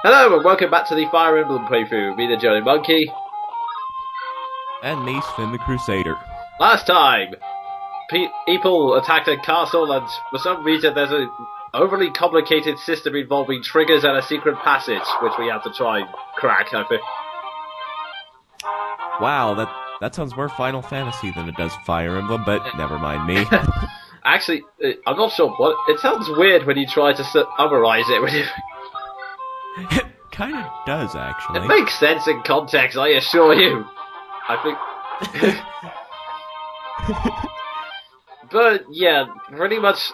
Hello and welcome back to the Fire Emblem playthrough. Me, the Jonin Monkey. And me, Sven the Crusader. Last time, people attacked a castle, and for some reason there's an overly complicated system involving triggers and a secret passage, which we have to try and crack, I think. Wow, that sounds more Final Fantasy than it does Fire Emblem, but never mind me. Actually, I'm not sure what. It sounds weird when you try to summarize it. When you... It kind of does, actually. It makes sense in context, I assure you. I think... But, yeah, pretty much,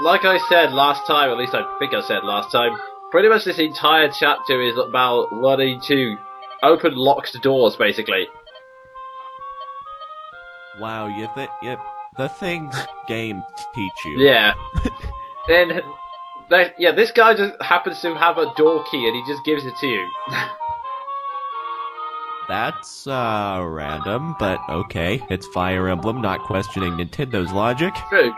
like I said last time, at least I think I said last time, pretty much this entire chapter is about learning to open locked doors, basically. Wow, the things games teach you. Yeah. Then... Yeah, this guy just happens to have a door key and he just gives it to you. That's, random, but okay. It's Fire Emblem, not questioning Nintendo's logic. True.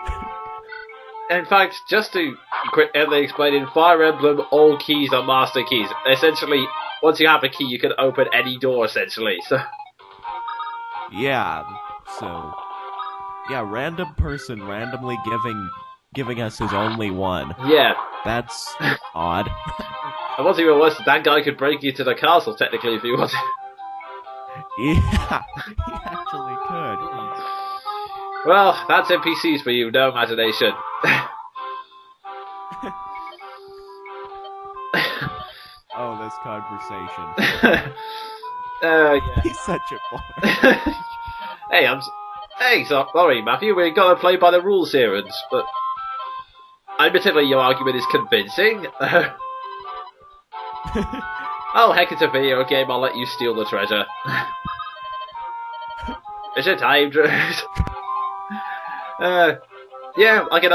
In fact, just to quickly explain, in Fire Emblem, all keys are master keys. Essentially, once you have a key, you can open any door, essentially. So. Yeah, so... Yeah, random person randomly giving us his only one. Yeah. That's odd. And what's even worse, that guy could break you to the castle, technically, if he wanted. Yeah, he actually could. Well, that's NPCs for you, no imagination. Oh, this conversation. Yeah. He's such a boy. Hey, sorry, Matthew, we're gonna play by the rules here, but admittedly, your argument is convincing. Oh, heck, it's a video game, I'll let you steal the treasure. Is it time, Drew? Yeah, I can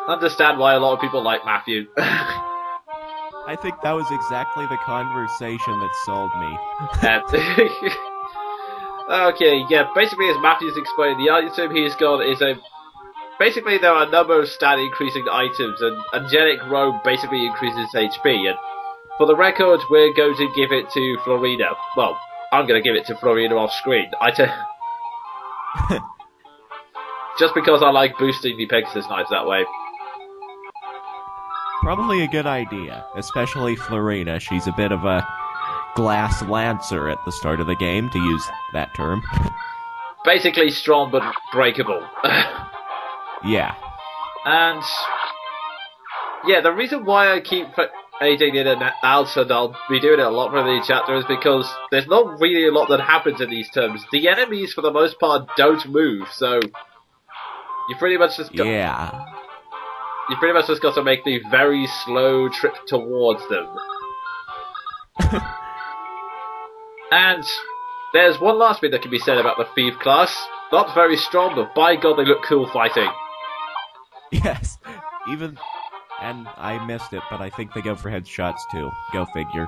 understand why a lot of people like Matthew. I think that was exactly the conversation that sold me. Okay, yeah, basically as Matthew's explained, the item he's got is a... Basically there are a number of stat increasing items, and Angelic Robe basically increases HP, and for the record, we're going to give it to Florina. Well, I'm going to give it to Florina off screen. Just because I like boosting the Pegasus Knives that way. Probably a good idea, especially Florina. She's a bit of a glass lancer at the start of the game, to use that term. Basically strong but breakable. Yeah. And... yeah, the reason why I keep aiding in and out, and I'll be doing it a lot for the chapter, is because there's not really a lot that happens in these terms. The enemies, for the most part, don't move, so... You pretty much just got... Yeah. You pretty much just got to make the very slow trip towards them. And there's one last bit that can be said about the Thief class. Not very strong, but by God they look cool fighting. Yes. Even... And I missed it, but I think they go for headshots too. Go figure.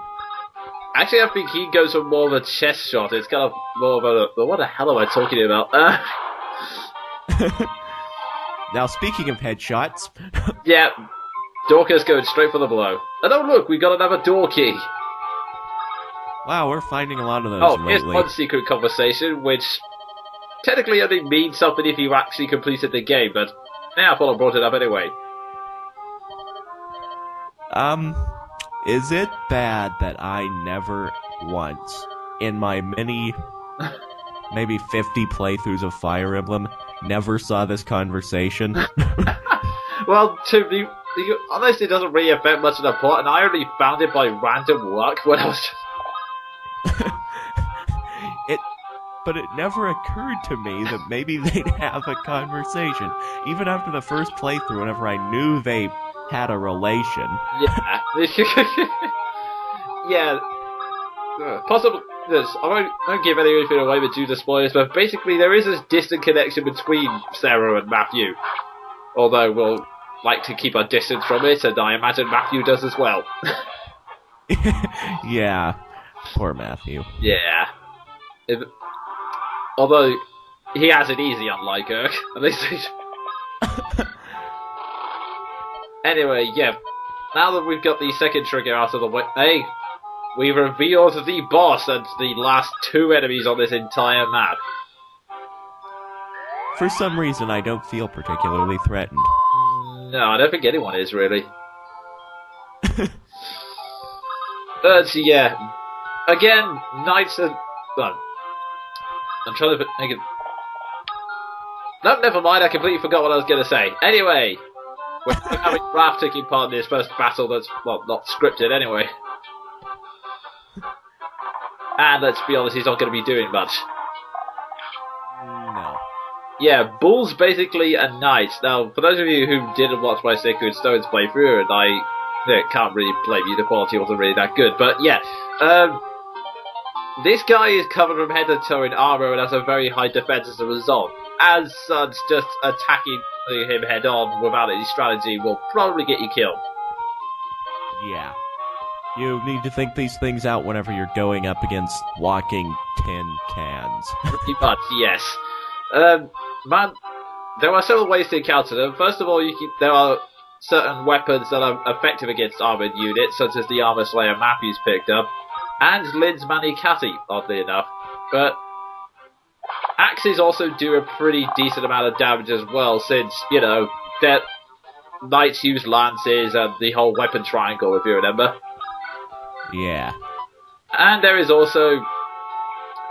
Actually, I think he goes for more of a chest shot. It's kind of more of a... What the hell am I talking about? Now, speaking of headshots... Yeah, Dorcas going straight for the blow. And oh look, we got another door key. Wow, we're finding a lot of those Oh, lately. here's one secret conversation, which technically only means something if you actually completed the game, but yeah, I thought I brought it up anyway. Is it bad that I never once, in my many, maybe 50 playthroughs of Fire Emblem, never saw this conversation? Well, to be honest, it doesn't really affect much of the plot, and I only found it by random luck when I was... But it never occurred to me that maybe they'd have a conversation. Even after the first playthrough, whenever I knew they had a relation. Yeah. Yeah. Possibly. I won't give anything away with due to spoilers, but basically there is this distant connection between Sarah and Matthew. Although we'll like to keep our distance from it, and I imagine Matthew does as well. Yeah. Poor Matthew. Yeah. Although, he has it easy, unlike her. At least he's... Anyway, yeah. Now that we've got the second trigger out of the way... Hey! we revealed the boss and the last two enemies on this entire map. For some reason, I don't feel particularly threatened. No, I don't think anyone is, really. But, yeah. Again, Knights of... Well, I'm trying to make it... No, never mind, I completely forgot what I was going to say. Anyway, we're having Raph taking part in this first battle that's, well, not scripted anyway. And let's be honest, he's not going to be doing much. No. Yeah, Bull's basically a knight. Now, for those of you who didn't watch my Sacred Stones playthrough, and I can't really blame you, the quality wasn't really that good, but yeah, this guy is covered from head to toe in armor and has a very high defense as a result. As such, just attacking him head on without any strategy will probably get you killed. Yeah. You need to think these things out whenever you're going up against walking tin cans. Pretty much, yes. Man, there are several ways to encounter them. First of all, there are certain weapons that are effective against armored units, such as the Armor Slayer Matthews picked up, and Lynn's Manikati, oddly enough. But axes also do a pretty decent amount of damage as well, since, you know, that knights use lances and the whole weapon triangle, if you remember. Yeah. And there is also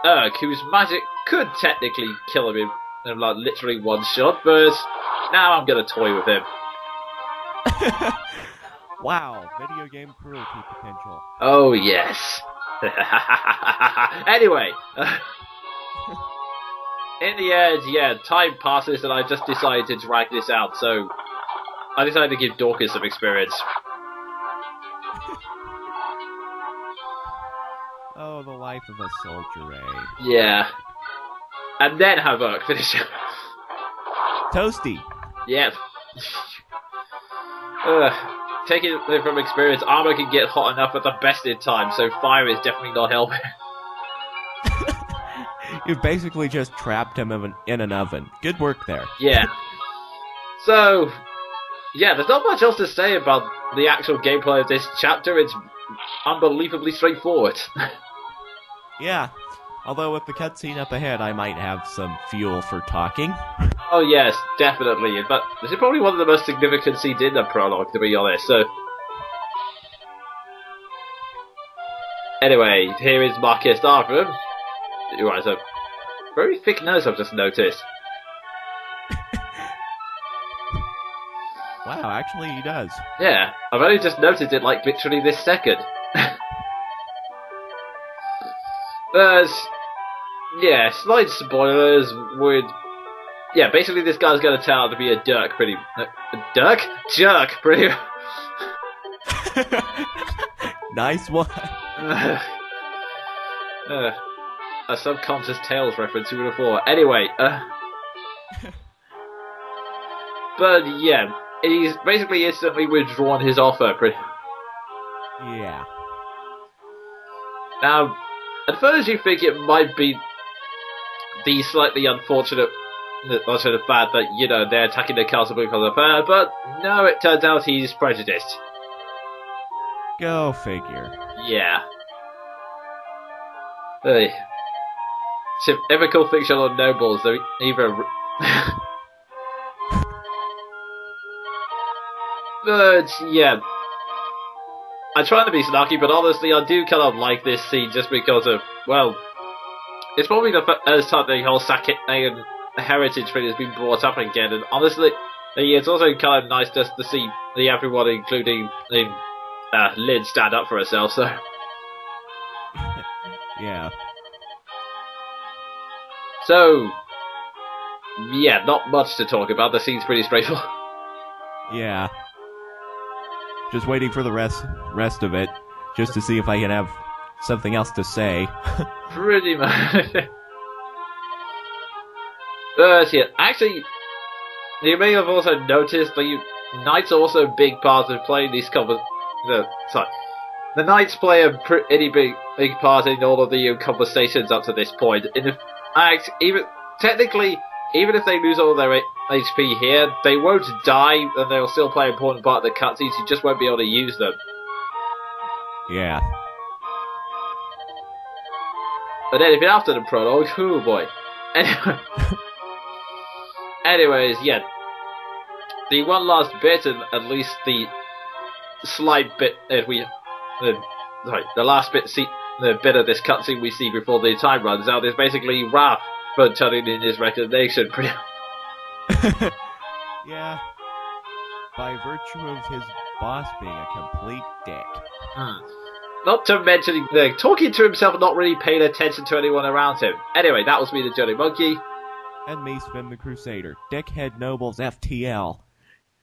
Urk, whose magic could technically kill him in like literally one shot, but now I'm gonna toy with him. Wow, video game cruelty potential. Oh yes. Anyway, in the end, yeah, time passes and I just decided to drag this out, so I decided to give Dorcas some experience. Oh, the life of a soldier, eh? Yeah. And then have Urk finish him. Toasty! Yep. Taking it from experience, armor can get hot enough at the best in time, so fire is definitely not helping. You basically just trapped him in an oven. Good work there. Yeah. So, yeah, there's not much else to say about the actual gameplay of this chapter. It's unbelievably straightforward. Yeah. Although with the cutscene up ahead, I might have some fuel for talking. Oh yes, definitely. But this is probably one of the most significant scenes in the prologue, to be honest. So, anyway, here is Marquis Arthur, who has a very thick nose, I've just noticed. Wow, actually he does. Yeah, I've only just noticed it like literally this second. Yeah, slight spoilers would... Yeah, basically this guy's going to turn out to be a dirk pretty... Dirk? Jerk, pretty... Nice one. A subconscious Tales reference, who would have thought. Anyway, but yeah, he's basically instantly withdrawn his offer. Yeah. Now, at first you think it might be the slightly unfortunate fact that, you know, they're attacking the castle because of her, but no, it turns out he's prejudiced. Go figure. Yeah. Typical fictional nobles, they're either... But, yeah. I'm trying to be snarky, but honestly, I do kind of like this scene just because of, well, it's probably the first time the whole Sakian heritage thing has been brought up again, and honestly, it's also kind of nice just to see everyone, including Lynn, stand up for herself, so... Yeah. So, yeah, not much to talk about. The scene's pretty straightforward. Yeah. Just waiting for the rest of it, just to see if I can have something else to say. Pretty much. Yeah, actually, you may have also noticed the knights are also a big part of playing these the knights play a pretty big part in all of the conversations up to this point. In fact, even if they lose all their HP here, they won't die, and they'll still play an important part of the cutscenes. You just won't be able to use them. Yeah. But anything after the prologue, oh boy. Anyway, anyways, yeah. The one last bit, and at least the slight bit that the last bit, the bit of this cutscene we see before the time runs out is basically Raph for turning in his resignation. Yeah. By virtue of his boss being a complete dick. Not to mention talking to himself and not really paying attention to anyone around him. Anyway, that was me, the Johnny Monkey. And me, Sven the Crusader. Dickhead Nobles FTL.